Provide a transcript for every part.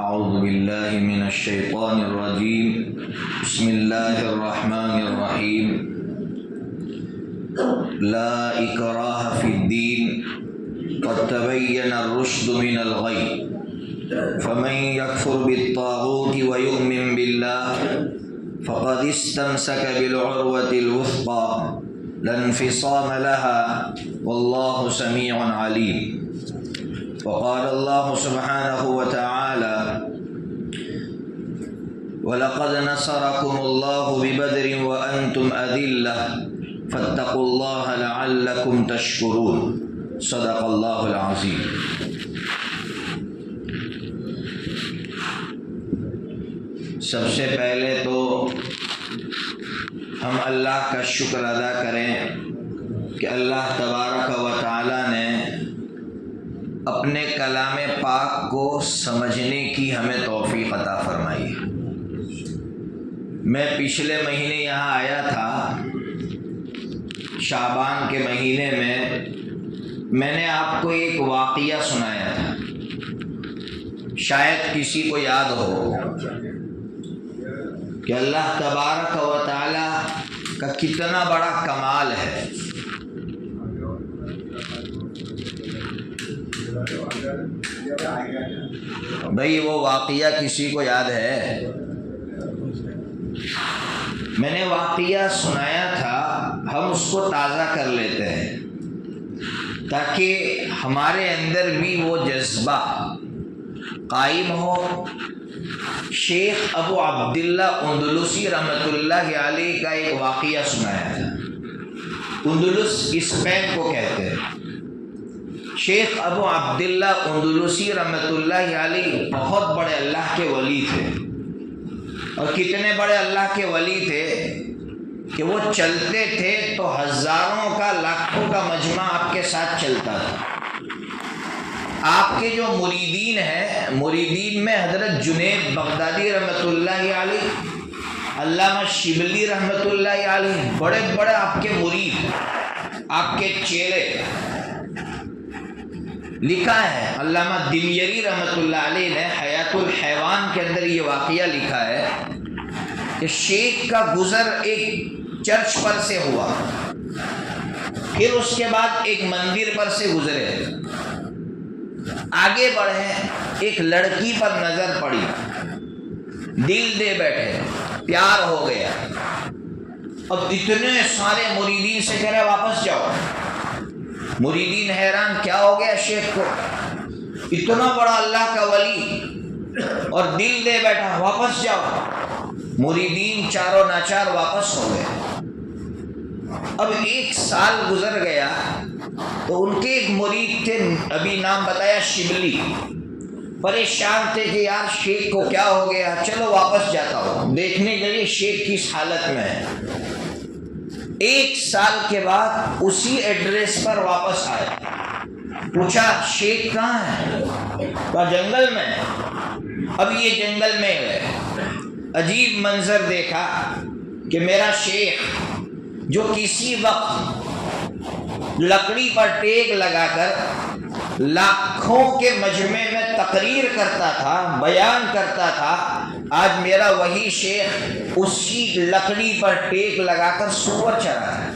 اعوذ باللہ من الشیطان الرجیم بسم اللہ الرحمن الرحیم لا اکراہ فی الدین قد تبین الرشد من الغی فمن یکفر بالطاغوت ویؤمن باللہ فقد استمسک بالعروة الوثقى لا انفصام لها واللہ سمیع علیم. وقال الله سبحانه وتعالى وَلَقَدْ نَصَرَكُمُ اللَّهُ بِبَدْرٍ وَأَنْتُمْ أَذِلَّةٌ فَاتَّقُوا اللَّهَ لَعَلَّكُمْ تَشْكُرُونَ. صدق اللہ العظیم. سب سے پہلے تو ہم اللہ کا شکر ادا کریں کہ اللہ تبارک و تعالی نے اپنے کلام پاک کو سمجھنے کی ہمیں توفیق عطا فرمائی. میں پچھلے مہینے یہاں آیا تھا شعبان کے مہینے میں نے آپ کو ایک واقعہ سنایا تھا، شاید کسی کو یاد ہو کہ اللہ تبارک و تعالی کا کتنا بڑا کمال ہے. بھئی وہ واقعہ کسی کو یاد ہے؟ میں نے واقعہ سنایا تھا، ہم اس کو تازہ کر لیتے ہیں تاکہ ہمارے اندر بھی وہ جذبہ قائم ہو. شیخ ابو عبداللہ اندلسی رحمۃ اللہ علیہ کا ایک واقعہ سنایا تھا. اندلس اسپین کو کہتے ہیں. شیخ ابو عبداللہ اندلسی رحمۃ اللہ علیہ بہت بڑے اللہ کے ولی تھے، اور کتنے بڑے اللہ کے ولی تھے کہ وہ چلتے تھے تو ہزاروں کا لاکھوں کا مجمع آپ کے ساتھ چلتا تھا. آپ کے جو مریدین ہیں، مریدین میں حضرت جنید بغدادی رحمۃ اللہ علیہ، علامہ شبلی رحمۃ اللہ علیہ، بڑے بڑے آپ کے مرید، آپ کے چیلے. لکھا ہے علامہ دمیری رحمۃ اللہ علیہ نے حیات الحیوان کے اندر یہ واقعہ لکھا ہے کہ شیخ کا گزر ایک چرچ پر سے ہوا، پھر اس کے بعد ایک مندر پر سے گزرے، آگے بڑھے ایک لڑکی پر نظر پڑی، دل دے بیٹھے، پیار ہو گیا. اب اتنے سارے مریدین سے کہہ رہے واپس جاؤ. مریدین حیران، کیا ہو گیا شیخ کو، اتنا بڑا اللہ کا ولی اور دل دے بیٹھا، واپس جاؤ. مریدین چاروں ناچار واپس ہو گئے. اب ایک سال گزر گیا تو ان کے ایک مرید تھے، ابھی نام بتایا شبلی، پریشان تھے کہ یار شیخ کو کیا ہو گیا، چلو واپس جاتا ہوں. دیکھنے گئے شیخ کس حالت میں ہے. ایک سال کے بعد اسی ایڈریس پر واپس آئے، پوچھا شیخ کہاں ہے؟ کہا جنگل میں. اب یہ جنگل میں گئے، عجیب منظر دیکھا کہ میرا شیخ جو کسی وقت لکڑی پر ٹیک لگا کر لاکھوں کے مجمع میں تقریر کرتا تھا، بیان کرتا تھا، آج میرا وہی شیخ اسی لکڑی پر ٹیک لگا کر سور چرا ہے.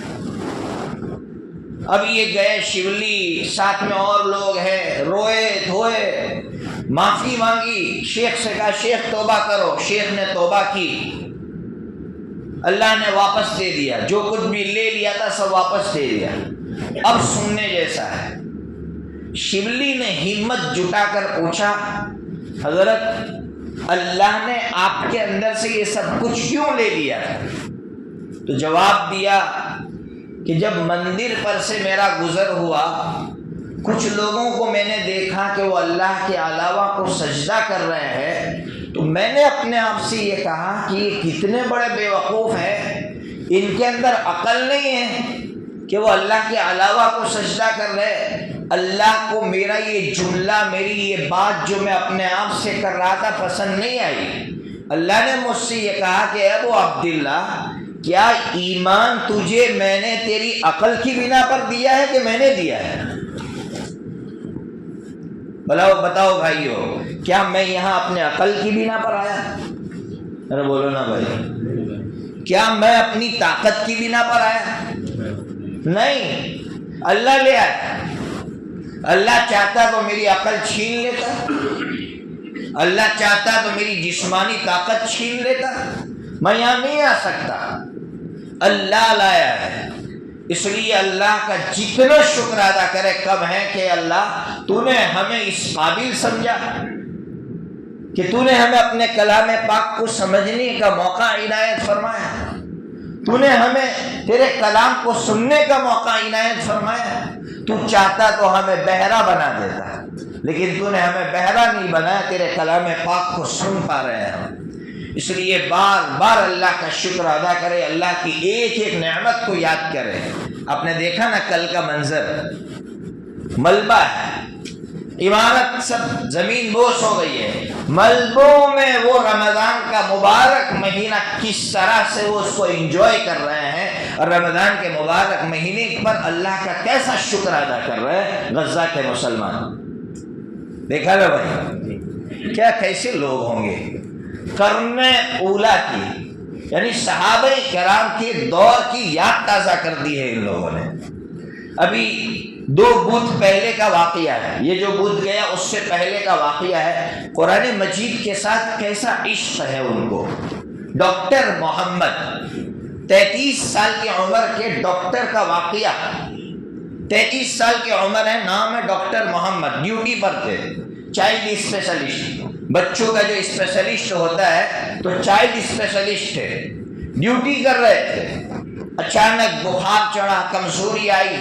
اب یہ گئے شبلی، ساتھ میں اور لوگ ہیں، روئے دھوئے، معافی مانگی، شیخ سے کہا شیخ توبہ کرو. شیخ نے توبہ کی، اللہ نے واپس دے دیا، جو کچھ بھی لے لیا تھا سب واپس دے دیا. اب سننے جیسا ہے، شبلی نے ہمت جٹا کر پوچھا حضرت اللہ نے آپ کے اندر سے یہ سب کچھ کیوں لے لیا؟ تو جواب دیا کہ جب مندر پر سے میرا گزر ہوا، کچھ لوگوں کو میں نے دیکھا کہ وہ اللہ کے علاوہ کو سجدہ کر رہے ہیں، تو میں نے اپنے آپ سے یہ کہا کہ یہ کتنے بڑے بے وقوف ہیں، ان کے اندر عقل نہیں ہے کہ وہ اللہ کے علاوہ کو سجدہ کر رہے. اللہ کو میرا یہ جملہ، میری یہ بات جو میں اپنے آپ سے کر رہا تھا پسند نہیں آئی. اللہ نے مجھ سے یہ کہا کہ ابو عبداللہ کیا ایمان تجھے میں نے تیری عقل کی بنا پر دیا ہے کہ میں نے دیا ہے؟ بتاؤ بھائیو، کیا میں یہاں اپنے عقل کی بنا پر آیا؟ ارے بولو نا بھائی، کیا میں اپنی طاقت کی بنا پر آیا؟ نہیں، اللہ لے آیا۔ اللہ چاہتا تو میری عقل چھین لیتا، اللہ چاہتا تو میری جسمانی طاقت چھین لیتا، میں یہاں نہیں آ سکتا، اللہ لایا ہے۔ اس لیے اللہ کا جتنا شکر ادا کرے کم ہے کہ اللہ تو نے ہمیں اس قابل سمجھا کہ تو نے ہمیں اپنے کلام پاک کو سمجھنے کا موقع عنایت فرمایا، تو نے ہمیں تیرے کلام کو سننے کا موقع عنایت فرمایا۔ تو چاہتا تو ہمیں بہرا بنا دیتا، لیکن تو نے ہمیں بہرا نہیں بنایا، تیرے کلام پاک کو سن پا رہے ہیں۔ اس لیے بار بار اللہ کا شکر ادا کرے، اللہ کی ایک ایک نعمت کو یاد کرے۔ آپ نے دیکھا نا کل کا منظر، ملبہ ہے، عمارت سب زمین بوس ہو گئی ہے، ملبوں میں وہ رمضان کا مبارک مہینہ کس طرح سے وہ اس کو انجوائے کر رہے ہیں، اور رمضان کے مبارک مہینے پر اللہ کا کیسا شکر ادا کر رہے ہیں غزہ کے مسلمان۔ دیکھا نا بھائی، کیا کیسے لوگ ہوں گے۔ قرن اولا کی یعنی صحابہ کرام کے دور کی یاد تازہ کر دی ہے ان لوگوں نے۔ ابھی 2 بدھ پہلے کا واقعہ ہے، یہ جو بدھ گیا اس سے پہلے کا واقعہ ہے۔ قرآن مجید کے ساتھ کیسا عشق ہے ان کو۔ ڈاکٹر محمد 33 سال کی عمر کے ڈاکٹر کا واقعہ، 33 سال کی عمر ہے، نام ہے ڈاکٹر محمد، ڈیوٹی پر تھے، چائلڈ اسپیشلسٹ، بچوں کا جو اسپیشلسٹ ہوتا ہے تو چائلڈ اسپیشلسٹ تھے، ڈیوٹی کر رہے تھے۔ اچانک بخار چڑھا، کمزوری آئی،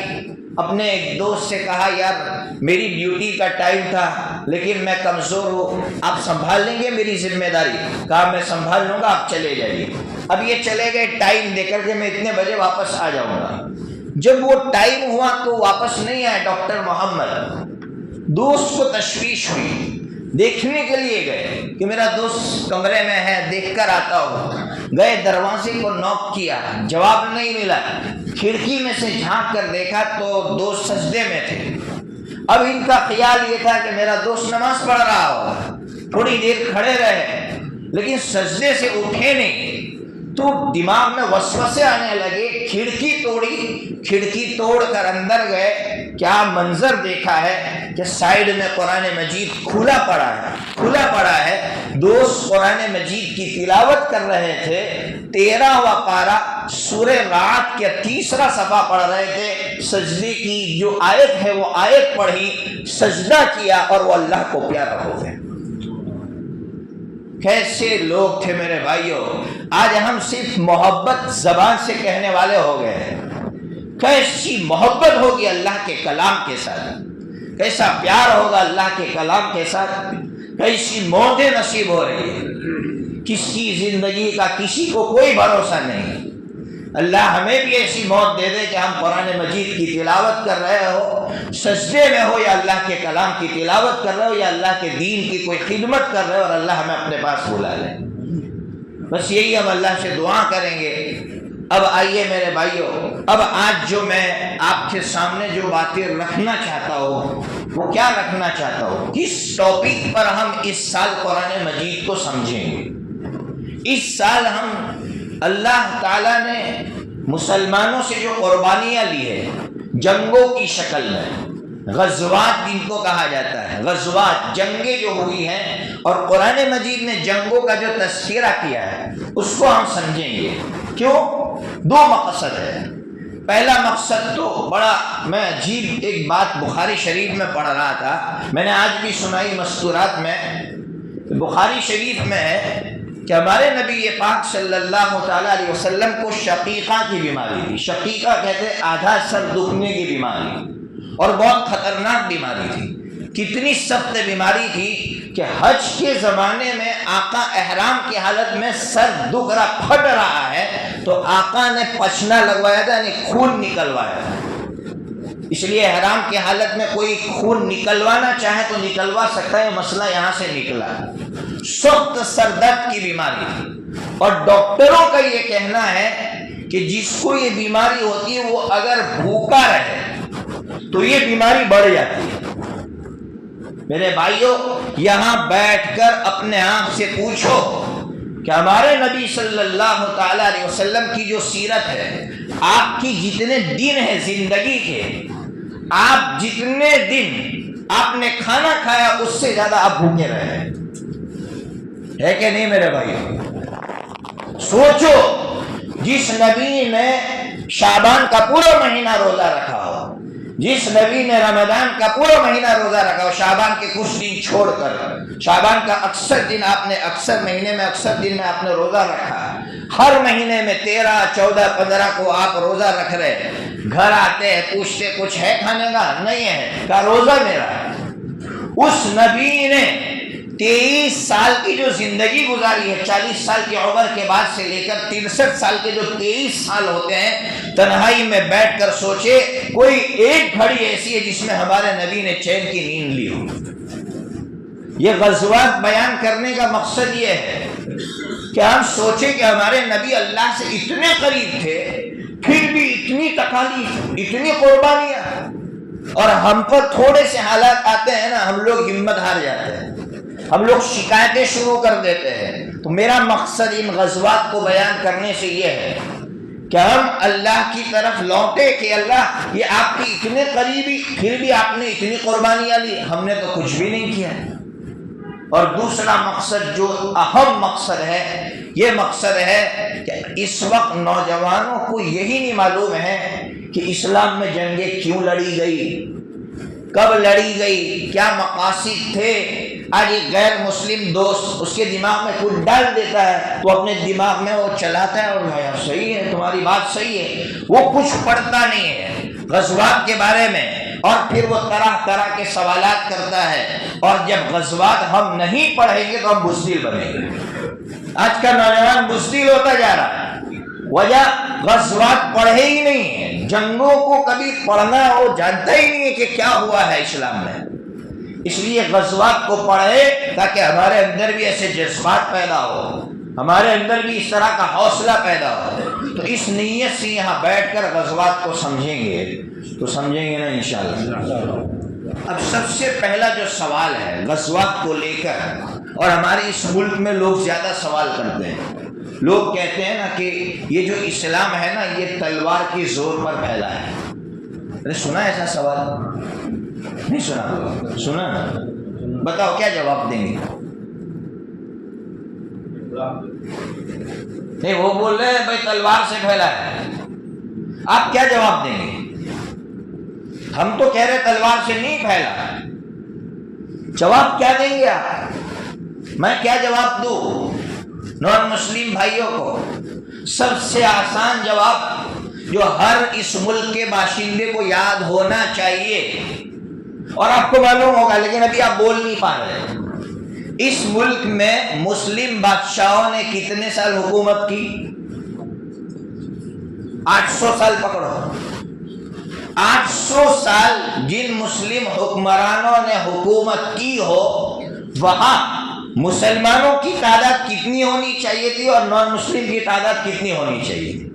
اپنے ایک دوست سے کہا یار میری ڈیوٹی کا ٹائم تھا لیکن میں کمزور ہوں، آپ سنبھال لیں گے میری ذمہ داری؟ کہا میں سنبھال لوں گا، آپ چلے جائیے۔ اب یہ چلے گئے ٹائم دے کر کے میں اتنے بجے واپس آ جاؤں گا۔ جب وہ ٹائم ہوا تو واپس نہیں آئے ڈاکٹر محمد۔ دوست کو تشویش ہوئی، دیکھنے کے لیے گئے کہ میرا دوست کمرے میں ہے، دیکھ کر آتا ہو۔ گئے، دروازے کو نوک کیا، جواب نہیں ملا۔ کھڑکی میں سے جھانک کر دیکھا تو دوست سجدے میں تھے۔ اب ان کا خیال یہ تھا کہ میرا دوست نماز پڑھ رہا ہوگا، تھوڑی دیر کھڑے رہے لیکن سجدے سے اٹھے نہیں۔ تو دماغ میں وسوسے آنے لگے، کھڑکی توڑی، کھڑکی توڑ کر اندر گئے۔ کیا منظر دیکھا ہے کہ سائیڈ میں قرآن مجید کھلا پڑا ہے۔ دوست قرآن مجید کی تلاوت کر رہے تھے، 13واں پارہ سورہ رعد کے 3 صفحہ پڑھ رہے تھے۔ سجدے کی جو آیت ہے وہ آیت پڑھی، سجدہ کیا اور وہ اللہ کو پیارا ہو گئے۔ کیسے لوگ تھے میرے بھائیوں۔ آج ہم صرف محبت زبان سے کہنے والے ہو گئے، کیسی محبت ہوگی اللہ کے کلام کے ساتھ، کیسا پیار ہوگا اللہ کے کلام کے ساتھ، کیسی موتیں نصیب ہو رہی ہے۔ کسی زندگی کا کسی کو کوئی بھروسہ نہیں۔ اللہ ہمیں بھی ایسی موت دے دے کہ ہم قرآن مجید کی تلاوت کر رہے ہو، سجدے میں ہو، یا اللہ کے کلام کی تلاوت کر رہے ہو، یا اللہ کے دین کی کوئی خدمت کر رہے ہو، اور اللہ ہمیں اپنے پاس بلا لے۔ بس یہی ہم اللہ سے دعا کریں گے۔ اب آئیے میرے بھائیوں، اب آج جو میں آپ کے سامنے جو باتیں رکھنا چاہتا ہوں وہ کیا رکھنا چاہتا ہوں، کس ٹاپک پر ہم اس سال قرآن مجید کو سمجھیں گے۔ اس سال ہم اللہ تعالیٰ نے مسلمانوں سے جو قربانیاں لی ہے جنگوں کی شکل میں، غزوات جن کو کہا جاتا ہے، غزوات جنگیں جو ہوئی ہیں، اور قرآن مجید نے جنگوں کا جو تذکرہ کیا ہے اس کو ہم سمجھیں گے۔ کیوں؟ 2 مقصد ہے۔ پہلا مقصد تو بڑا، میں عجیب ایک بات بخاری شریف میں پڑھ رہا تھا، میں نے آج بھی سنائی مستورات میں، بخاری شریف میں ہے کہ ہمارے نبی پاک صلی اللہ تعالیٰ علیہ وسلم کو شقیقہ کی بیماری تھی۔ شقیقہ کہتے ہیں آدھا سر دکھنے کی بیماری، اور بہت خطرناک بیماری تھی۔ کتنی سخت بیماری تھی کہ حج کے زمانے میں آقا احرام کی حالت میں سر دکھ رہا، پھٹ رہا ہے، تو آقا نے پچنا لگوایا تھا، یعنی خون نکلوایا تھا۔ اس لیے احرام کی حالت میں کوئی خون نکلوانا چاہے تو نکلوا سکتا ہے، مسئلہ یہاں سے نکلا۔ سخت سر درد کی بیماری تھی، اور ڈاکٹروں کا یہ کہنا ہے کہ جس کو یہ بیماری ہوتی ہے وہ اگر بھوکا رہے تو یہ بیماری بڑھ جاتی ہے۔ میرے بھائیوں، یہاں بیٹھ کر اپنے آپ سے پوچھو کہ ہمارے نبی صلی اللہ تعالی علیہ وسلم کی جو سیرت ہے، آپ کی جتنے دن ہیں زندگی کے، آپ جتنے دن آپ نے کھانا کھایا اس سے زیادہ آپ بھوکے رہے ہیں، ہے کہ نہیں میرے بھائیوں؟ سوچو، جس نبی نے شعبان کا پورا مہینہ روزہ رکھا ہو، جس نبی نے رمضان کا پورا مہینہ روزہ رکھا ہو، شعبان کے کچھ دن چھوڑ کر، شعبان کا اکثر دن آپ نے، اکثر مہینے میں اکثر دن میں آپ نے روزہ رکھا، ہر مہینے میں 13، 14، 15 کو آپ روزہ رکھ رہے، گھر آتے ہیں پوچھتے کچھ ہے کھانے کا؟ نہیں ہے، کہا روزہ میرا ہے۔ اس نبی نے 23 سال کی جو زندگی گزاری ہے، 40 سال کی عمر کے بعد سے لے کر 63 سال کے جو 23 سال ہوتے ہیں، تنہائی میں بیٹھ کر سوچے کوئی ایک گھڑی ایسی ہے جس میں ہمارے نبی نے چین کی نیند لی ہو۔ یہ غزوات بیان کرنے کا مقصد یہ ہے کہ ہم سوچیں کہ ہمارے نبی اللہ سے اتنے قریب تھے، پھر بھی اتنی تکالیف، اتنی قربانیاں، اور ہم پر تھوڑے سے حالات آتے ہیں نا، ہم لوگ ہمت ہار جاتے ہیں، ہم لوگ شکایتیں شروع کر دیتے ہیں۔ تو میرا مقصد ان غزوات کو بیان کرنے سے یہ ہے کہ ہم اللہ کی طرف لوٹے کہ اللہ یہ آپ کی اتنے قریبی، پھر بھی آپ نے اتنی قربانیاں لی، ہم نے تو کچھ بھی نہیں کیا۔ اور دوسرا مقصد جو اہم مقصد ہے، یہ مقصد ہے کہ اس وقت نوجوانوں کو یہی نہیں معلوم ہے کہ اسلام میں جنگیں کیوں لڑی گئی، کب لڑی گئی، کیا مقاصد تھے۔ آج ایک غیر مسلم دوست اس کے دماغ میں کچھ ڈال دیتا ہے تو اپنے دماغ میں وہ چلاتا ہے، اور یار صحیح ہے، تمہاری بات صحیح ہے، وہ کچھ پڑھتا نہیں ہے غزوات کے بارے میں، اور پھر وہ طرح طرح کے سوالات کرتا ہے، اور جب غزوات ہم نہیں پڑھیں گے تو ہم بزدل بنیں گے۔ آج کا نوجوان بزدل ہوتا جا رہا ہے، وجہ غزوات پڑھے ہی نہیں ہے، جنگوں کو کبھی پڑھنا وہ جانتا ہی نہیں ہے کہ کیا ہوا ہے اسلام میں۔ اس لیے غزوات کو پڑھے تاکہ ہمارے اندر بھی ایسے جذبات پیدا ہو، ہمارے اندر بھی اس طرح کا حوصلہ پیدا ہو۔ تو اس نیت سے یہاں بیٹھ کر غزوات کو سمجھیں گے تو سمجھیں گے نا انشاءاللہ۔ اب سب سے پہلا جو سوال ہے غزوات کو لے کر، اور ہمارے اس ملک میں لوگ زیادہ سوال کرتے ہیں، لوگ کہتے ہیں نا کہ یہ جو اسلام ہے نا یہ تلوار کی زور پر پھیلا ہے۔ نے سنا ایسا سوال؟ نہیں سنا؟ سنا نا؟ بتاؤ کیا جواب دیں گے؟ نہیں، وہ بول رہے ہیں بھائی تلوار سے پھیلا ہے، آپ کیا جواب دیں گے؟ ہم تو کہہ رہے تلوار سے نہیں پھیلا، جواب کیا دیں گے آپ؟ میں کیا جواب دوں نان مسلم بھائیوں کو؟ سب سے آسان جواب جو ہر اس ملک کے باشندے کو یاد ہونا چاہیے، اور آپ کو معلوم ہوگا لیکن ابھی آپ بول نہیں پا رہے، اس ملک میں مسلم بادشاہوں نے کتنے سال حکومت کی؟ 800 سال پکڑو۔ 800 سال جن مسلم حکمرانوں نے حکومت کی ہو، وہاں مسلمانوں کی تعداد کتنی ہونی چاہیے تھی اور نان مسلم کی تعداد کتنی ہونی چاہیے تھی؟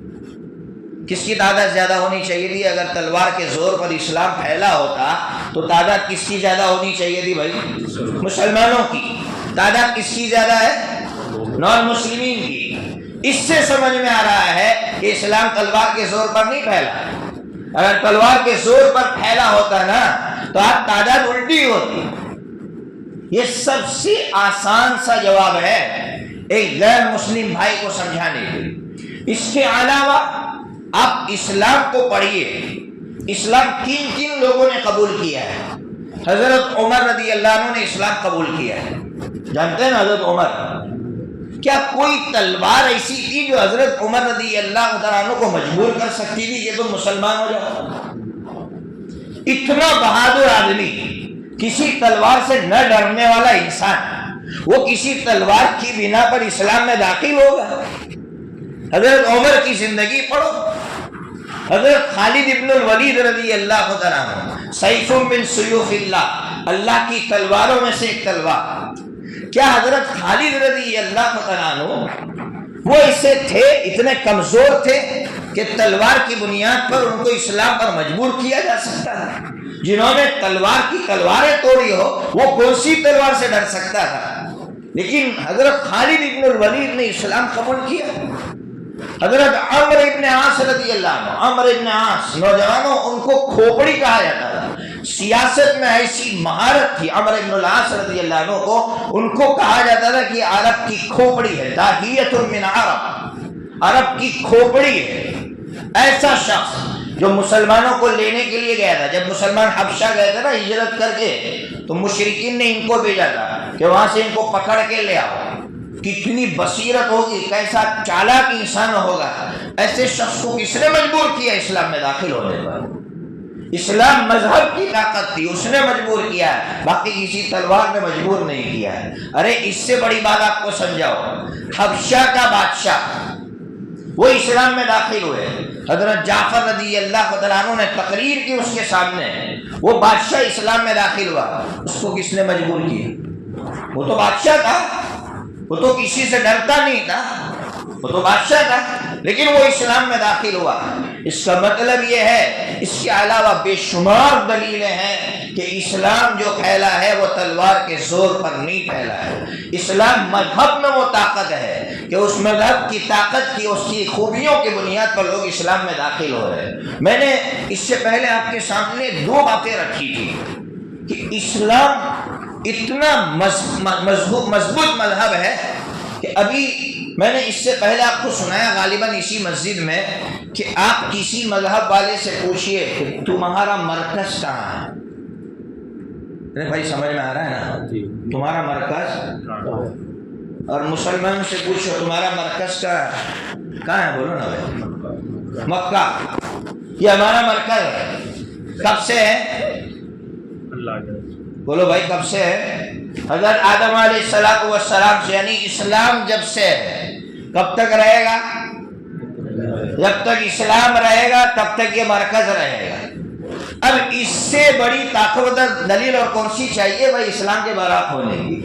کس کی تعداد زیادہ ہونی چاہیے تھی؟ اگر تلوار کے زور پر اسلام پھیلا ہوتا تو تعداد کس کی زیادہ ہونی چاہیے تھی بھائی؟ مسلمانوں کی۔ تعداد کس کی زیادہ ہے؟ نان مسلمین کی۔ اس سے سمجھ میں آ رہا ہے کہ اسلام تلوار کے زور پر نہیں پھیلا۔ اگر تلوار کے زور پر پھیلا ہوتا نا تو آج تعداد الٹی ہوتی۔ یہ سب سے آسان سا جواب ہے ایک غیر مسلم بھائی کو سمجھانے کے لیے۔ اس کے علاوہ آپ اسلام کو پڑھیے، اسلام کن کن لوگوں نے قبول کیا ہے؟ حضرت عمر رضی اللہ عنہ نے اسلام قبول کیا ہے، جانتے ہیں نا حضرت عمر؟ کیا کوئی تلوار ایسی تھی جو حضرت عمر رضی اللہ عنہ کو مجبور کر سکتی تھی کہ تم مسلمان ہو جاؤ؟ اتنا بہادر آدمی، کسی تلوار سے نہ ڈرنے والا انسان، وہ کسی تلوار کی بنا پر اسلام میں داخل ہوگا؟ حضرت عمر کی زندگی پڑھو، حضرت خالد ابن الولید رضی اللہ عنہ، سیف من سیوف اللہ، اللہ کی تلواروں میں سے ایک تلوار۔ کیا حضرت خالد رضی اللہ عنہ وہ ایسے تھے، اتنے کمزور تھے کہ تلوار کی بنیاد پر ان کو اسلام پر مجبور کیا جا سکتا ہے؟ جنہوں نے تلوار کی تلواریں توڑی ہو وہ کون سی تلوار سے ڈر سکتا تھا؟ لیکن حضرت خالد ابن الولید نے اسلام قبول کیا. حضرت عمر ابن عاص رضی اللہ عنہ، عمر ابن عاص، نوجوانوں ان کو کھوپڑی کہا جاتا تھا، سیاست میں ایسی مہارت تھی عمر ابن العاص رضی اللہ عنہ کو، ان کو کہا جاتا تھا کہ عرب کی کھوپڑی ہے، داہیۃ من عرب، عرب کی کھوپڑی ہے. ایسا شخص جو مسلمانوں کو لینے کے لیے گیا تھا، جب مسلمان حبشہ گئے تھے نا ہجرت کر کے، تو مشرکین نے ان کو بھیجا تھا کہ وہاں سے ان کو پکڑ کے لے آؤ. کتنی بصیرت ہوگی، کیسا چالاک انسان ہوگا. ایسے شخص کو کس نے مجبور کیا اسلام میں داخل ہونے پر؟ اسلام مذہب کی طاقت تھی، اس نے مجبور کیا ہے، باقی کسی تلوار نے مجبور نہیں کیا ہے. ارے اس سے بڑی بات آپ کو سمجھاؤ، حبشہ کا بادشاہ وہ اسلام میں داخل ہوئے. حضرت جعفر رضی اللہ عنہ نے تقریر کی اس کے سامنے، وہ بادشاہ اسلام میں داخل ہوا. اس کو کس نے مجبور کیا؟ وہ تو بادشاہ تھا، وہ تو کسی سے ڈرتا نہیں تھا، وہ تو بادشاہ تھا، لیکن وہ اسلام میں داخل ہوا. اس کا مطلب یہ ہے، اس کے علاوہ بے شمار دلیلیں ہیں کہ اسلام جو پھیلا ہے وہ تلوار کے زور پر نہیں پھیلا ہے. اسلام مذہب میں وہ طاقت ہے کہ اس مذہب کی طاقت کی، اس کی خوبیوں کی بنیاد پر لوگ اسلام میں داخل ہو رہے ہیں. میں نے اس سے پہلے آپ کے سامنے دو باتیں رکھی تھی کہ اسلام اتنا مضبوط مذہب ہے کہ ابھی میں نے اس سے پہلے آپ کو سنایا غالباً اسی مسجد میں کہ آپ کسی مذہب والے سے پوچھئے کہ تمہارا مرکز کہاں ہے. ارے بھائی سمجھ میں آ رہا ہے نا؟ تمہارا مرکز. اور مسلمان سے پوچھو تمہارا مرکز کہاں ہے؟ بولو نا بھائی. مکہ، یہ ہمارا مرکز ہے. کب سے ہے؟ بولو بھائی کب سے ہے؟ حضرت آدم علیہ السلام سے، یعنی اسلام جب سے ہے. کب تک رہے گا؟ جب تک اسلام رہے گا تب تک یہ مرکز رہے گا. اب اس سے بڑی طاقتور دلیل اور کون سی چاہیے بھائی اسلام کے برحق ہونے کی،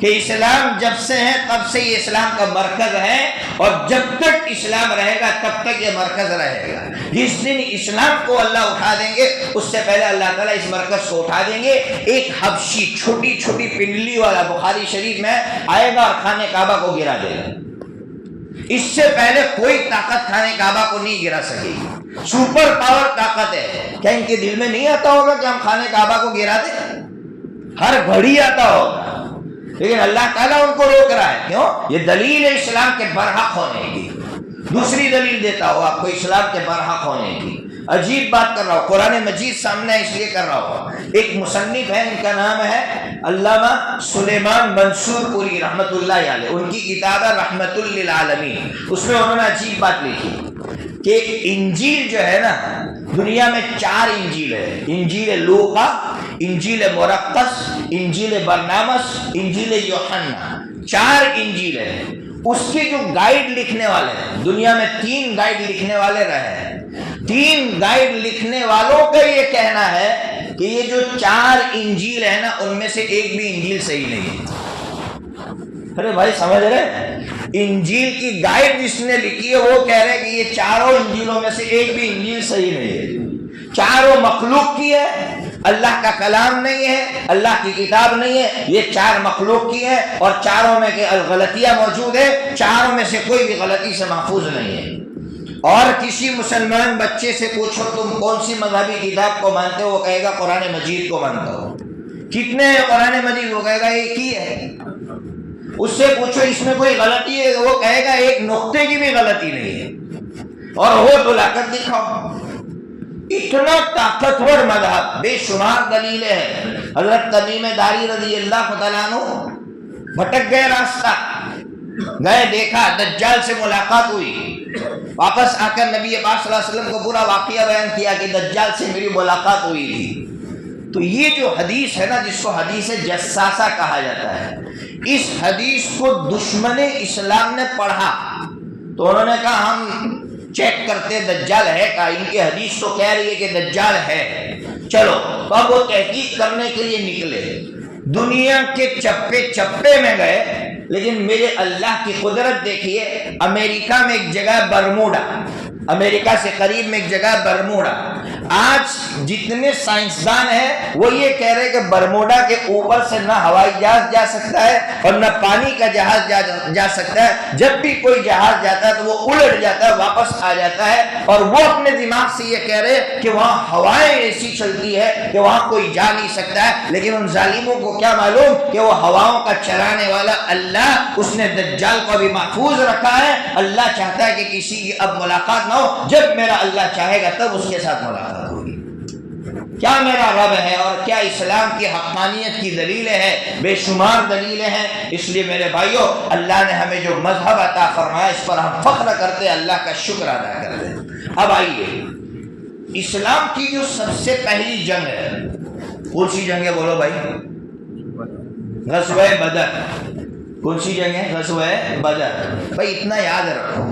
کہ اسلام جب سے ہے تب سے یہ اسلام کا مرکز ہے، اور جب تک اسلام رہے گا تب تک یہ مرکز رہے گا. جس دن اسلام کو اللہ اٹھا دیں گے اس سے پہلے اللہ تعالیٰ اس مرکز کو اٹھا دیں گے. ایک حبشی چھوٹی چھوٹی پنڈلی والا بخاری شریف میں آئے گا اور خانہ کعبہ کو گرا دے گا. اس سے پہلے کوئی طاقت خانہ کعبہ کو نہیں گرا سکے گی. سپر پاور طاقت ہے. کیا ان کے دل میں نہیں آتا ہوگا کہ ہم خانہ کعبہ کو گرا دیں؟ ہر گھڑی آتا ہوگا، لیکن اللہ تعالیٰ ان کو روک رہا ہے. کیوں؟ یہ دلیل ہے اسلام کے برحق ہونے کی. دوسری دلیل دیتا ہوں آپ کو اسلام کے برحق ہونے کی. عجیب بات کر رہا ہوں، قرآن مجید سامنے اس لیے کر رہا ہوں. ایک مصنف ہے، ان کا نام ہے علامہ سلیمان منصور پوری رحمت اللہ علیہ. ان کی کتاب ہے رحمت للعالمین. اس میں انہوں نے عجیب بات لکھی کہ انجیل جو ہے نا، دنیا میں 4 انجیل ہے. انجیل لوقا، انجیل مرقس، انجیل برنامس، انجیل یوحنا. 4 انجیل ہے. اس کے جو گائیڈ لکھنے والے ہیں دنیا میں 3 گائیڈ لکھنے والے رہے ہیں. 3 گائیڈ لکھنے والوں کا یہ کہنا ہے کہ یہ جو 4 انجیل ہے نا ان میں سے ایک بھی انجیل صحیح نہیں ہے. ارے بھائی سمجھ رہے؟ انجیل کی گائیڈ جس نے لکھی ہے وہ کہہ رہے کہ یہ 4 انجیلوں میں سے ایک بھی انجیل صحیح نہیں ہے. 4 مخلوق کی ہے، اللہ کا کلام نہیں ہے، اللہ کی کتاب نہیں ہے. یہ 4 مخلوق کی ہے اور 4 میں کہ غلطیاں موجود ہے. 4 میں سے کوئی بھی غلطی سے محفوظ نہیں ہے. اور کسی مسلمان بچے سے پوچھو تم کون سی مذہبی کتاب کو مانتے ہو، وہ کہے گا قرآن مجید کو مانتا ہو. کتنے ہیں قرآن مجید؟ وہ کہے گا ایک ہی ہے. اس سے پوچھو اس میں کوئی غلطی ہے، وہ کہے گا ایک نقطے کی بھی غلطی نہیں ہے، اور ہو تو لا کر دکھاؤ. اتنا طاقتور مذہب، بے شمار دلیلیں ہیں. حضرت تمیم داری رضی اللہ تعالیٰ عنہ بھٹک گئے، راستہ گئے، دیکھا دجال سے ملاقات ہوئی. واپس آ کر نبی پاک صلی اللہ علیہ وسلم کو پورا واقعہ بیان کیا کہ دجال سے میری ملاقات ہوئی تھی. تو یہ جو حدیث ہے نا، جس کو حدیث جساسہ کہا جاتا ہے، اس حدیث کو دشمن اسلام نے پڑھا تو انہوں نے کہا ہم چیک کرتے دجال ہے کا. ان کی حدیث تو کہہ رہی ہے کہ دجال ہے، چلو. تو اب وہ تحقیق کرنے کے لیے نکلے، دنیا کے چپے چپے میں گئے. لیکن میرے اللہ کی قدرت دیکھیے، امریکہ میں ایک جگہ برموڈا، امریکہ سے قریب میں ایک جگہ برموڈا. آج جتنے سائنسدان ہیں وہ یہ کہہ رہے کہ برموڈا کے اوپر سے نہ ہوائی جہاز جا سکتا ہے اور نہ پانی کا جہاز جا سکتا ہے. جب بھی کوئی جہاز جاتا ہے تو وہ الٹ جاتا ہے, واپس آ جاتا ہے, اور وہ اپنے دماغ سے یہ کہہ رہے کہ وہاں ہوائیں ایسی چلتی ہے کہ وہاں کوئی جا نہیں سکتا ہے. لیکن ان ظالموں کو کیا معلوم کہ وہ ہواؤں کا چلانے والا اللہ, اس نے دجال کو بھی محفوظ رکھا ہے. اللہ چاہتا ہے کہ کسی کی اب ملاقات نہ ہو, جب میرا اللہ چاہے گا تب اس کے ساتھ ملاقات ہوگی. کیا میرا رب ہے اور کیا اسلام کی حقانیت کی دلیلیں ہیں, بے شمار دلیلیں ہیں. اس لیے میرے بھائیوں, اللہ نے ہمیں جو مذہب عطا فرمایا اس پر ہم فخر کرتے, اللہ کا شکر ادا کرتے. اب آئیے, اسلام کی جو سب سے پہلی جنگ ہے, کون سی جنگ ہے بولو بھائی؟ غزوہ بدر. کون سی جنگ ہے؟ غزوہ بدر. بھائی اتنا یاد رکھو,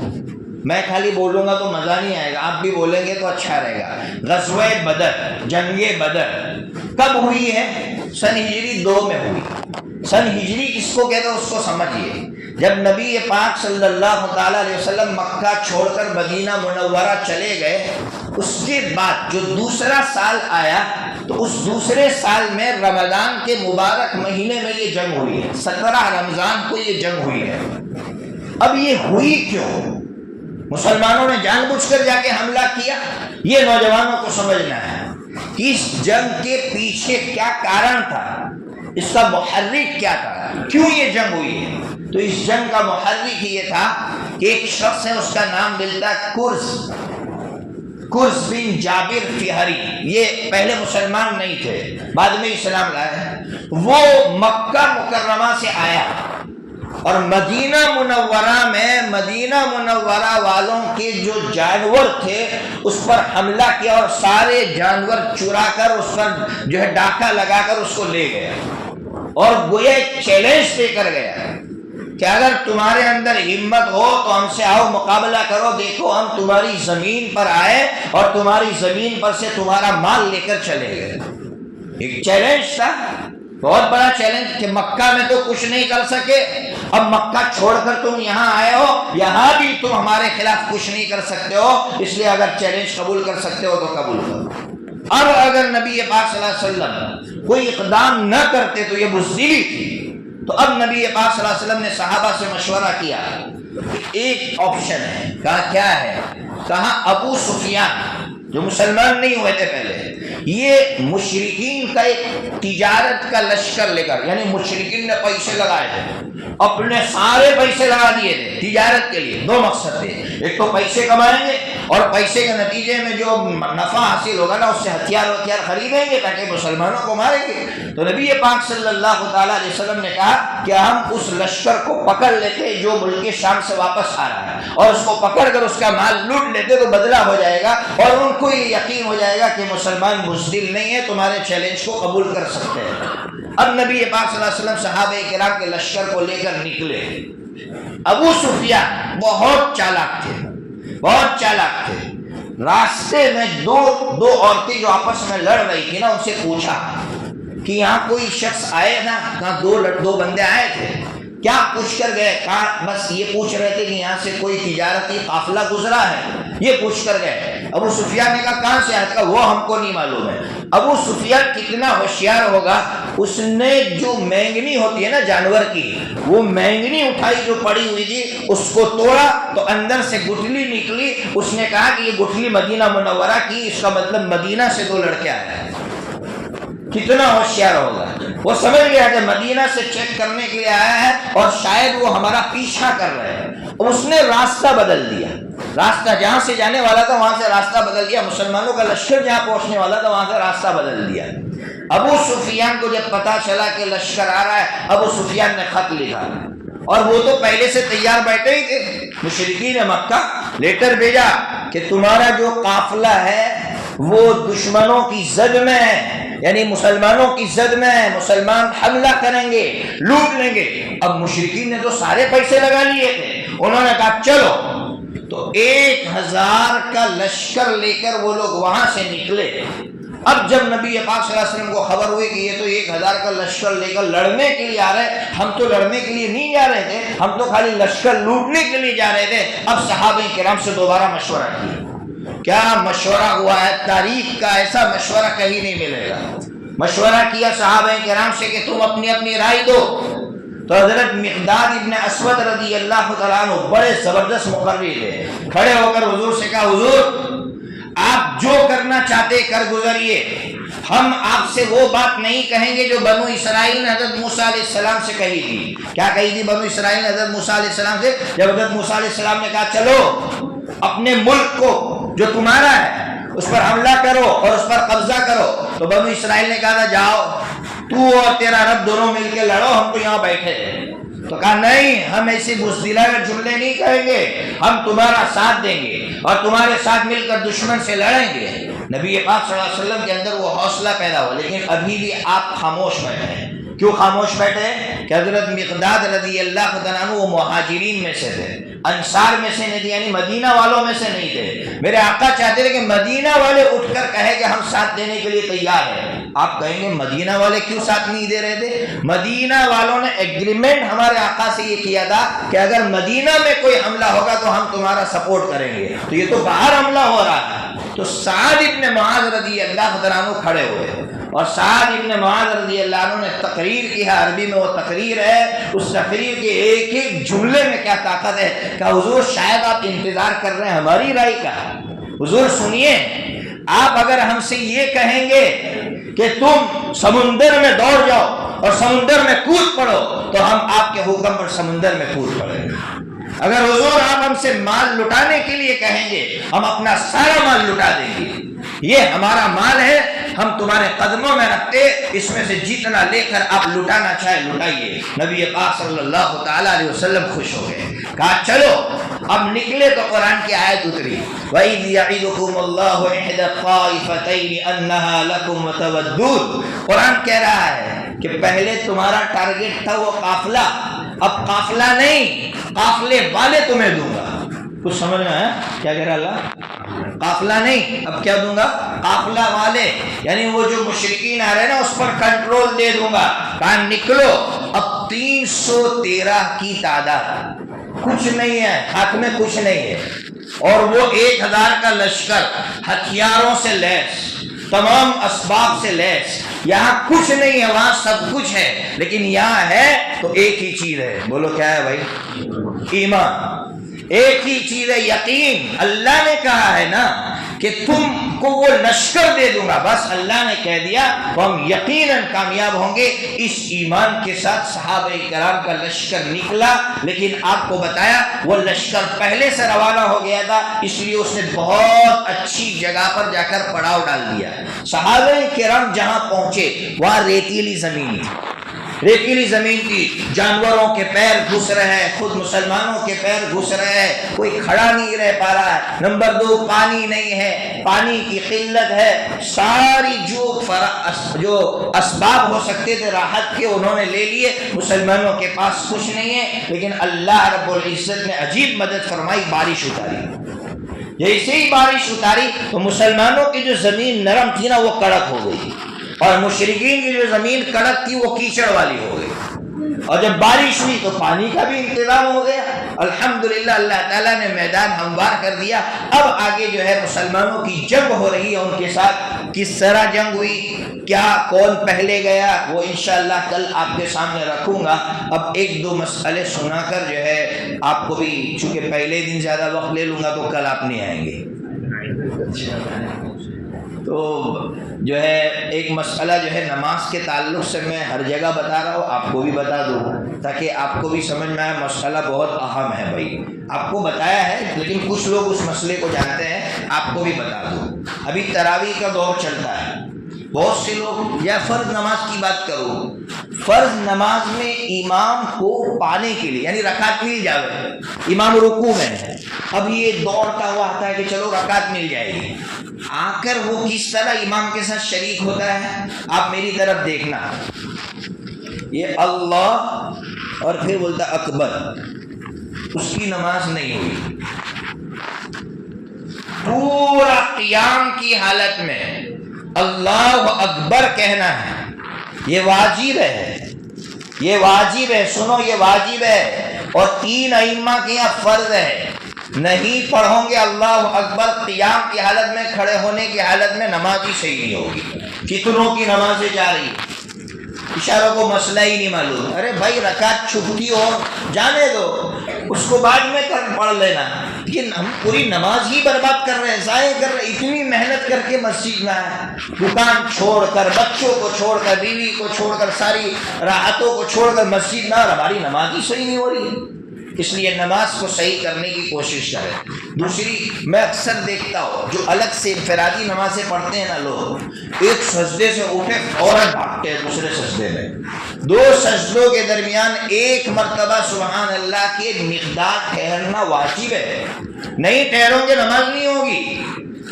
میں خالی بولوں گا تو مزہ نہیں آئے گا, آپ بھی بولیں گے تو اچھا رہے گا. غزوہ بدر, جنگ بدر کب ہوئی ہے؟ سن ہجری 2 میں ہوئی. سن ہجری کس کو کہتے ہیں اس کو سمجھیے. جب نبی پاک صلی اللہ تعالیٰ علیہ وسلم مکہ چھوڑ کر مدینہ منورہ چلے گئے, اس کے بعد جو دوسرا سال آیا تو اس دوسرے سال میں رمضان کے مبارک مہینے میں یہ جنگ ہوئی ہے. 17 رمضان کو یہ جنگ ہوئی ہے. اب یہ ہوئی کیوں؟ مسلمانوں نے جان بوجھ کر جا کے حملہ کیا؟ یہ نوجوانوں کو سمجھنا ہے کہ اس جنگ کے پیچھے کیا کارن تھا, اس کا محرک کیا تھا, کیوں یہ جنگ ہوئی ہے. تو اس جنگ کا محرک یہ تھا کہ ایک شخص ہے, اس کا نام ملتا ہے کرز بن جابر فہری. یہ پہلے مسلمان نہیں تھے, بعد میں اسلام لائے. وہ مکہ مکرمہ سے آیا اور مدینہ منورہ میں مدینہ منورہ والوں کے جو جانور تھے اس پر حملہ کیا اور سارے جانور چرا کر اس پر جو ہے ڈاکہ لگا کر اس کو لے گیا, اور گویا ایک چیلنج دے کر گیا کہ اگر تمہارے اندر ہمت ہو تو ہم سے آؤ, مقابلہ کرو, دیکھو ہم تمہاری زمین پر آئے اور تمہاری زمین پر سے تمہارا مال لے کر چلے گئے. ایک چیلنج تھا, بہت بڑا چیلنج کہ مکہ میں تو کچھ نہیں کر سکے, اب مکہ چھوڑ کر تم یہاں آئے ہو, یہاں بھی تم ہمارے خلاف کچھ نہیں کر سکتے ہو, اس لیے اگر چیلنج قبول کر سکتے ہو تو قبول کرو. اب اگر نبی پاک صلی اللہ علیہ وسلم کوئی اقدام نہ کرتے تو یہ بزدلی تھی. تو اب نبی پاک صلی اللہ علیہ وسلم نے صحابہ سے مشورہ کیا, ایک آپشن ہے. کہا کیا ہے؟ کہا ابو سفیان جو مسلمان نہیں ہوئے تھے پہلے, یہ مشرکین کا ایک تجارت کا لشکر لے کر, یعنی مشرکین نے پیسے لگائے تھے, اپنے سارے پیسے لگا دیے تھے تجارت کے لیے. 2 مقصد تھے, ایک تو پیسے کمائیں گے اور پیسے کے نتیجے میں جو نفع حاصل ہوگا نا اس سے ہتھیار خریدیں گے تاکہ مسلمانوں کو ماریں گے. تو نبی پاک صلی اللہ تعالیٰ علیہ وسلم نے کہا کہ ہم اس لشکر کو پکڑ لیتے جو ملک شام سے واپس آ رہا ہے, اور اس کو پکڑ کر اس کا مال لوٹ لیتے تو بدلہ ہو جائے گا, اور ان کو یہ یقین ہو جائے گا کہ مسلمان بزدل نہیں ہے, تمہارے چیلنج کو قبول کر سکتے ہیں. اب نبی پاک صلی اللہ علیہ وسلم صحابہ کرام کے لشکر کو لے کر نکلے. ابو سفیان بہت چالاک تھے, بہت چالاک تھے. راستے میں دو عورتیں جو آپس میں لڑ رہی تھی نا, ان سے پوچھا کہ یہاں کوئی شخص آئے نا, کہاں 2 بندے آئے تھے, کیا پوچھ کر گئے؟ کہا بس یہ پوچھ رہے تھے کہ یہاں سے کوئی تجارتی قافلہ گزرا ہے, یہ پوچھ کر گئے. ابو سفیان نے کہا کہاں سے آیا؟ کہا وہ ہم کو نہیں معلوم ہے. ابو سفیان کتنا ہوشیار ہوگا, اس نے جو مینگنی ہوتی ہے نا جانور کی, وہ مینگنی اٹھائی جو پڑی ہوئی تھی, اس کو توڑا تو اندر سے گٹھلی نکلی. اس نے کہا کہ یہ گٹھلی مدینہ منورہ کی, اس کا مطلب مدینہ سے 2 لڑکے آئے ہیں. کتنا ہوشیار ہوگا, وہ سمجھ گیا کہ مدینہ سے چیک کرنے کے لیے آیا ہے اور شاید وہ ہمارا پیچھا کر رہے ہیں. اس نے راستہ بدل دیا, راستہ جہاں سے جانے والا تھا وہاں سے راستہ بدل دیا, مسلمانوں کا لشکر جہاں پہنچنے والا تھا وہاں سے راستہ بدل دیا. ابو سفیان کو جب پتا چلا کہ لشکر آ رہا ہے, ابو سفیان نے خط لکھا, اور وہ تو پہلے سے تیار بیٹھے ہی تھے. مشرکین مکہ لیٹر بھیجا کہ تمہارا جو قافلہ ہے وہ دشمنوں کی زد میں ہے, یعنی مسلمانوں کی زد میں ہے, مسلمان حملہ کریں گے, لوٹ لیں گے. اب مشرکین نے تو سارے پیسے لگا لیے تھے, انہوں نے کہا چلو. تو 1000 کا لشکر لے کر وہ لوگ وہاں سے نکلے. اب جب نبی پاک صلی اللہ علیہ وسلم کو خبر ہوئی کہ یہ تو 1000 کا لشکر لے کر لڑنے کے لیے آ رہے, ہم تو لڑنے کے لیے نہیں جا رہے تھے, ہم تو خالی لشکر لوٹنے کے لیے جا رہے تھے. اب صحابہ کرام سے دوبارہ مشورہ کیا, کیا مشورہ ہوا ہے، تاریخ کا ایسا مشورہ کہیں نہیں ملے گا۔ مشورہ کیا صحابہ کرام سے کہ تم اپنی اپنی رائے دو، تو حضرت مقداد ابن اسود رضی اللہ تعالیٰ عنہ بڑے زبردست مقرر تھے، کھڑے ہو کر حضور سے کہا حضور آپ جو کرنا چاہتے کر گزریے، ہم آپ سے وہ بات نہیں کہیں گے جو بنو اسرائیل نے حضرت موسیٰ علیہ السلام سے کہی تھی۔ کیا کہی تھی بنو اسرائیل نے حضرت موسیٰ علیہ السلام سے؟ جب حضرت موسیٰ علیہ السلام نے کہا چلو اپنے ملک کو جو تمہارا ہے اس پر حملہ کرو اور اس پر قبضہ کرو، تو بنو اسرائیل نے کہا تھا جاؤ تو اور تیرا رب دونوں مل کے لڑو، ہم تو یہاں بیٹھے ہیں۔ تو کہا نہیں، ہم ایسی بزدلانہ جملے نہیں کہیں گے، ہم تمہارا ساتھ دیں گے اور تمہارے ساتھ مل کر دشمن سے لڑیں گے۔ نبی پاک صلی اللہ علیہ وسلم کے اندر وہ حوصلہ پیدا ہوا، لیکن ابھی بھی آپ خاموش بیٹھے ہیں۔ کیوں خاموش بیٹھے ہیں؟ کہ حضرت مقداد رضی اللہ عنہ وہ مہاجرین میں سے تھے، انصار میں سے نہیں تھے، یعنی مدینہ والوں میں سے نہیں تھے۔ میرے آقا چاہتے تھے کہ مدینہ والے اٹھ کر کہے کہ ہم ساتھ دینے کے لیے تیار ہیں۔ آپ کہیں گے مدینہ والے کیوں ساتھ نہیں دے رہے تھے؟ مدینہ والوں نے ایگریمنٹ ہمارے آقا سے یہ کیا تھا کہ اگر مدینہ میں کوئی حملہ ہوگا تو ہم تمہارا سپورٹ کریں گے، تو یہ تو باہر حملہ ہو رہا ہے۔ تو سعد ابن معاذ رضی اللہ عنہ کھڑے ہوئے اور سعد ابن معاذ رضی اللہ عنہ نے تقریر کی ہے، عربی میں وہ تقریر ہے، اس تقریر کے ایک ایک جملے میں کیا طاقت ہے کہ حضور شاید آپ انتظار کر رہے ہیں ہماری رائے کا، حضور سنیے، آپ اگر ہم سے یہ کہیں گے کہ تم سمندر میں دوڑ جاؤ اور سمندر میں کود پڑو تو ہم آپ کے حکم پر سمندر میں کود پڑیں گے۔ اگر حضور آپ ہم سے مال لٹانے کے لیے کہیں گے ہم اپنا سارا مال لٹا دیں گے، یہ ہمارا مال ہے، ہم تمہارے قدموں میں رکھتے، اس میں سے جتنا لے کر آپ لٹانا چاہے لٹائیے۔ نبی پاک صلی اللہ تعالیٰ علیہ وسلم خوش ہو گئے، کہا چلو اب نکلے تو قرآن کی آیت اتری، وَإِذْ يَعِدُكُمُ اللَّهُ إِحْدَى الطَّائِفَتَيْنِ أَنَّهَا لَكُمْ وَتَوَدُّونَ۔ قرآن کہہ رہا ہے کہ پہلے تمہارا ٹارگٹ تھا وہ قافلہ، اب قافلہ نہیں، قافلے والے تمہیں دوں گا۔ کچھ سمجھ میں ہے کیا کہہ رہا اللہ؟ قافلہ نہیں، اب کیا دوں گا؟ قافلہ والے، یعنی وہ جو مشرکین آ رہے ہیں نا اس پر کنٹرول دے دوں گا۔ کہاں نکلو، اب 313 کی تعداد، کچھ نہیں ہے ہاتھ میں، کچھ نہیں ہے، اور وہ 1000 کا لشکر ہتھیاروں سے لیس، تمام اسباب سے لیس۔ یہاں کچھ نہیں ہے، وہاں سب کچھ ہے، لیکن یہاں ہے تو ایک ہی چیز ہے، بولو کیا ہے بھائی؟ ایمان۔ ایک ہی چیز ہے یقین۔ اللہ نے کہا ہے نا کہ تم کو وہ لشکر دے دوں گا، بس اللہ نے کہہ دیا تو ہم یقیناً کامیاب ہوں گے۔ اس ایمان کے ساتھ صحابہ کرام کا لشکر نکلا، لیکن آپ کو بتایا وہ لشکر پہلے سے روانہ ہو گیا تھا، اس لیے اس نے بہت اچھی جگہ پر جا کر پڑاؤ ڈال دیا۔ صحابہ کرام جہاں پہنچے وہاں ریتیلی زمین تھی، ریتیلی زمین تھی، جانوروں کے پیر گھس رہے ہیں، خود مسلمانوں کے پیر گھس رہے ہیں، کوئی کھڑا نہیں رہ پا رہا ہے۔ نمبر 2 پانی نہیں ہے، پانی کی قلت ہے، ساری جو اسباب ہو سکتے تھے راحت کے انہوں نے لے لیے، مسلمانوں کے پاس کچھ نہیں ہے، لیکن اللہ رب العزت نے عجیب مدد فرمائی، بارش اتاری۔ جیسے ہی بارش اتاری تو مسلمانوں کی جو زمین نرم تھی نا وہ کڑک ہو گئی، اور مشرکین کی جو زمین کڑک تھی وہ کیچڑ والی ہو گئی، اور جب بارش ہوئی تو پانی کا بھی انتظام ہو گیا۔ الحمدللہ اللہ تعالیٰ نے میدان ہموار کر دیا۔ اب آگے جو ہے مسلمانوں کی جنگ ہو رہی ہے ان کے ساتھ، کس طرح جنگ ہوئی، کیا کون پہلے گیا، وہ انشاءاللہ کل آپ کے سامنے رکھوں گا۔ اب 1-2 مسئلے سنا کر جو ہے آپ کو بھی، چونکہ پہلے دن زیادہ وقت لے لوں گا تو کل آپ نہیں آئیں گے، تو جو ہے ایک مسئلہ جو ہے نماز کے تعلق سے میں ہر جگہ بتا رہا ہوں، آپ کو بھی بتا دوں تاکہ آپ کو بھی سمجھ میں آئے۔ مسئلہ بہت اہم ہے بھائی، آپ کو بتایا ہے لیکن کچھ لوگ اس مسئلے کو جانتے ہیں، آپ کو بھی بتا دوں۔ ابھی تراویح کا دور چلتا ہے، بہت سے لوگ، یا فرض نماز کی بات کروں، فرض نماز میں امام کو پانے کے لیے، یعنی رکعت مل جائے، امام رکوع میں ہے، اب یہ دوڑتا ہوا آتا ہے کہ چلو رکعت مل جائے گی، آ کر وہ کس طرح امام کے ساتھ شریک ہوتا ہے، آپ میری طرف دیکھنا، یہ اللہ اور پھر بولتا اکبر، اس کی نماز نہیں ہوئی۔ پورا قیام کی حالت میں اللہ اکبر کہنا ہے، یہ واجب ہے، یہ واجب ہے، سنو یہ واجب ہے، اور 3 ائمہ کے یہاں فرض ہے، نہیں پڑھو گے اللہ اکبر قیام کی حالت میں، کھڑے ہونے کی حالت میں، نماز ہی صحیح نہیں ہوگی۔ کتنوں کی نمازیں جا رہی ہیں، اشاروں کو مسئلہ ہی نہیں معلوم، ارے بھائی رکعت چھٹی ہو جانے دو، اس کو بعد میں پڑھ لینا، لیکن ہم پوری نماز ہی برباد کر رہے ہیں، ضائع کر رہے ہیں۔ اتنی محنت کر کے مسجد میں آئے، دکان چھوڑ کر، بچوں کو چھوڑ کر، بیوی کو چھوڑ کر، ساری راحتوں کو چھوڑ کر مسجد میں، اور ہماری نماز ہی صحیح نہیں ہو رہی ہے۔ اس لیے نماز کو صحیح کرنے کی کوشش کریں۔ دوسری، میں اکثر دیکھتا ہوں جو الگ سے انفرادی نمازیں پڑھتے ہیں نا لوگ، ایک سجدے سے اٹھے فوراً بھاگتے ہیں دوسرے سجدے میں، دو سجدوں کے درمیان ایک مرتبہ سبحان اللہ کی مقدار ٹھہرنا واجب ہے، نہیں ٹھہرو گے نماز نہیں ہوگی۔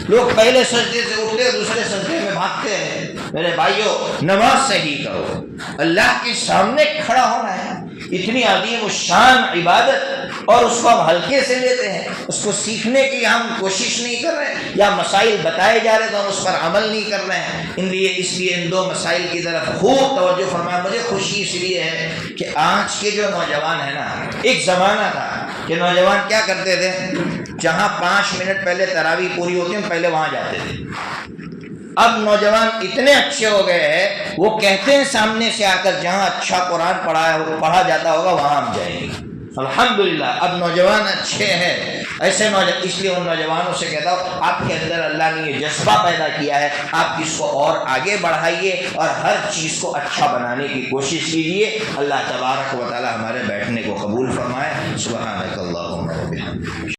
لوگ پہلے سجدے سے اٹھتے دوسرے سجدے میں بھاگتے ہیں۔ میرے بھائیوں، نماز صحیح کرو، اللہ کے سامنے کھڑا ہونا ہے، اتنی عظیم الشان عبادت، اور اس کو ہم ہلکے سے لیتے ہیں، اس کو سیکھنے کی ہم کوشش نہیں کر رہے ہیں، یا مسائل بتائے جا رہے تو ہم اس پر عمل نہیں کر رہے ہیں۔ اس لیے ان دو مسائل کی طرف خوب توجہ فرمائیں۔ مجھے خوشی اس لیے ہے کہ آج کے جو نوجوان ہیں نا، ایک زمانہ تھا کہ نوجوان کیا کرتے تھے، جہاں 5 منٹ پہلے تراویح پوری ہوتی ہے پہلے وہاں جاتے تھے۔ اب نوجوان اتنے اچھے ہو گئے ہیں، وہ کہتے ہیں سامنے سے آ کر جہاں اچھا قرآن پڑھا جاتا ہوگا وہاں ہم جائیں گے۔ الحمدللہ اب نوجوان اچھے ہیں، ایسے نوجوان، اس لیے ان نوجوانوں سے کہتا ہوں آپ کے اندر اللہ نے یہ جذبہ پیدا کیا ہے، آپ اس کو اور آگے بڑھائیے اور ہر چیز کو اچھا بنانے کی کوشش کیجیے۔ اللہ تبارک و تعالی ہمارے بیٹھنے کو قبول فرمائے۔ سبحانک اللہم و بحمدک۔